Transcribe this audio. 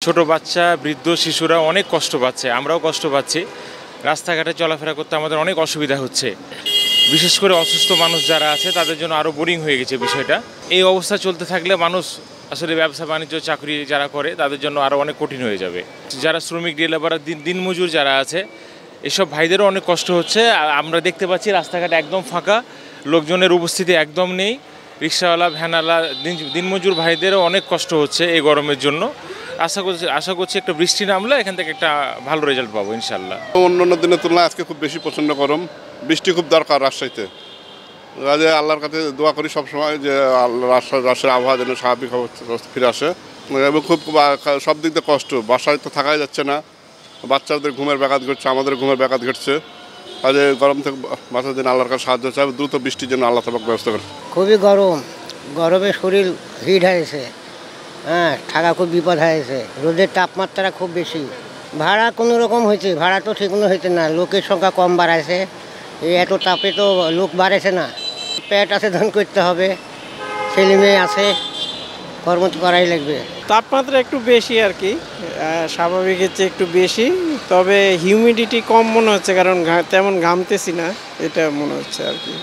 ছোট বাচ্চা, বৃদ্ধ, শিশুরা অনেক কষ্ট পাচ্ছে, আমরাও কষ্ট পাচ্ছি। রাস্তাঘাটে চলাফেরা করতে আমাদের অনেক অসুবিধা হচ্ছে। বিশেষ করে অসুস্থ মানুষ যারা আছে তাদের জন্য আরও বোরিং হয়ে গেছে বিষয়টা। এই অবস্থা চলতে থাকলে মানুষ আসলে ব্যবসা বাণিজ্য, চাকরি যারা করে তাদের জন্য আরও অনেক কঠিন হয়ে যাবে। যারা শ্রমিক, ডে লেবার, দিনমজুর যারা আছে, এসব ভাইদেরও অনেক কষ্ট হচ্ছে। আমরা দেখতে পাচ্ছি রাস্তাঘাট একদম ফাঁকা, লোকজনের উপস্থিতি একদম নেই। রিক্সাওয়ালা, ভ্যানওয়ালা, দিনমজুর ভাইদেরও অনেক কষ্ট হচ্ছে এই গরমের জন্য। আশা করছি একটা বৃষ্টি নামলে এখান থেকে একটা ভালো রেজাল্ট পাবো ইনশাল্লাহ। অন্যান্য দিনের তুলনায় আজকে খুব বেশি প্রচণ্ড গরম, বৃষ্টি খুব দরকার রাজশাহীতে। আল্লাহর কাছে দোয়া করি সবসময় যে রাজশাহীর আবহাওয়া যেন স্বাভাবিক ফিরে আসে। এবং খুব সব দিক দিয়ে কষ্ট, বাসায় তো থাকাই যাচ্ছে না, বাচ্চাদের ঘুমের ব্যাঘাত ঘটছে, আমাদের ঘুমের ব্যাঘাত ঘটছে। কাজে গরম থেকে বাঁচার জন্য আল্লাহর কাছে সাহায্য চাই, দ্রুত বৃষ্টির জন্য আল্লাহ তাআলা ব্যবস্থা করে। খুবই গরম, গরমে শরীর হিট হয়েছে, থাকা খুব বিপদ হয়েছে। রোদের তাপমাত্রা খুব বেশি। ভাড়া কোনো রকম হয়েছে, ভাড়া তো ঠিক মতো হয়েছে না, লোকের সংখ্যা কম বাড়াইছে। এই এত তাপে তো লোক বাড়েছে না। পেট আছে, ধান করতে হবে, ছেলে মেয়ে আছে, কর্ম তো করাই লাগবে। তাপমাত্রা একটু বেশি আর কি, স্বাভাবিকের চেয়ে একটু বেশি। তবে হিউমিডিটি কম মনে হচ্ছে, কারণ তেমন ঘামতেছি না, এটা মনে হচ্ছে আর কি।